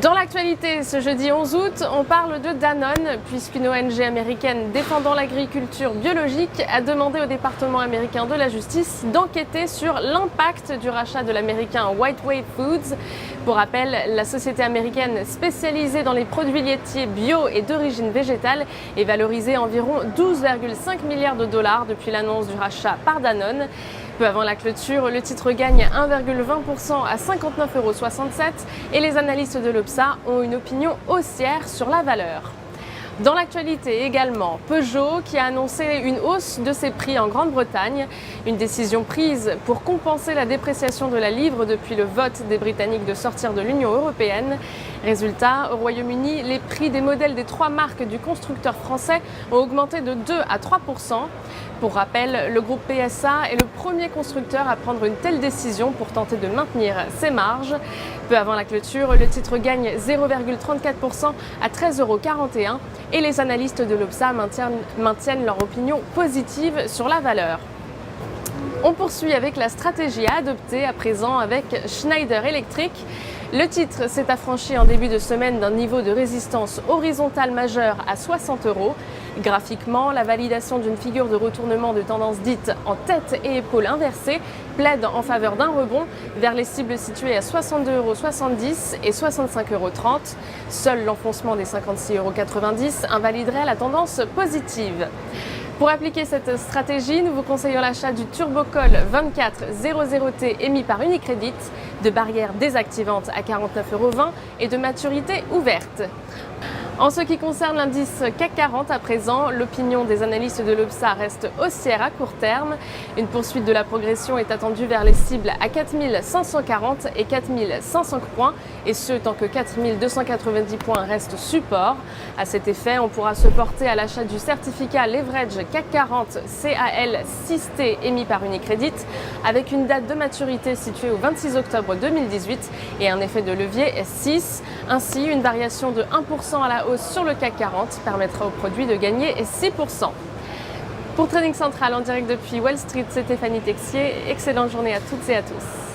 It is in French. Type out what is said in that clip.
Dans l'actualité, ce jeudi 11 août, on parle de Danone, puisqu'une ONG américaine défendant l'agriculture biologique a demandé au département américain de la justice d'enquêter sur l'impact du rachat de l'américain White Wave Foods. Pour rappel, la société américaine spécialisée dans les produits laitiers bio et d'origine végétale est valorisée à environ 12,5 milliards de dollars depuis l'annonce du rachat par Danone. Peu avant la clôture, le titre gagne 1,20% à 59,67 € et les analystes de l'Obsa ont une opinion haussière sur la valeur. Dans l'actualité également, Peugeot qui a annoncé une hausse de ses prix en Grande-Bretagne, une décision prise pour compenser la dépréciation de la livre depuis le vote des Britanniques de sortir de l'Union européenne. Résultat, au Royaume-Uni, les prix des modèles des 3 marques du constructeur français ont augmenté de 2 à 3%. Pour rappel, le groupe PSA est le premier constructeur à prendre une telle décision pour tenter de maintenir ses marges. Peu avant la clôture, le titre gagne 0,34% à 13,41 € et les analystes de l'Obsa maintiennent leur opinion positive sur la valeur. On poursuit avec la stratégie à adopter à présent avec Schneider Electric. Le titre s'est affranchi en début de semaine d'un niveau de résistance horizontale majeur à 60 €. Graphiquement, la validation d'une figure de retournement de tendance dite en tête et épaules inversées plaide en faveur d'un rebond vers les cibles situées à 62,70 € et 65,30 €. Seul l'enfoncement des 56,90 € invaliderait la tendance positive. Pour appliquer cette stratégie, nous vous conseillons l'achat du TurboCall 2400T émis par Unicredit, de barrières désactivantes à 49,20 € et de maturité ouverte. En ce qui concerne l'indice CAC 40 à présent, l'opinion des analystes de l'Obsa reste haussière à court terme. Une poursuite de la progression est attendue vers les cibles à 4540 et 4500 points, et ce tant que 4290 points restent support. À cet effet, on pourra se porter à l'achat du certificat Leverage CAC 40 CAL 6T émis par Unicredit, avec une date de maturité située au 26 octobre 2018 et un effet de levier 6. Ainsi, une variation de 1% à la hausse sur le CAC 40 permettra au produit de gagner 6%. Pour Trading Central en direct depuis Wall Street, c'était Fanny Texier. Excellente journée à toutes et à tous.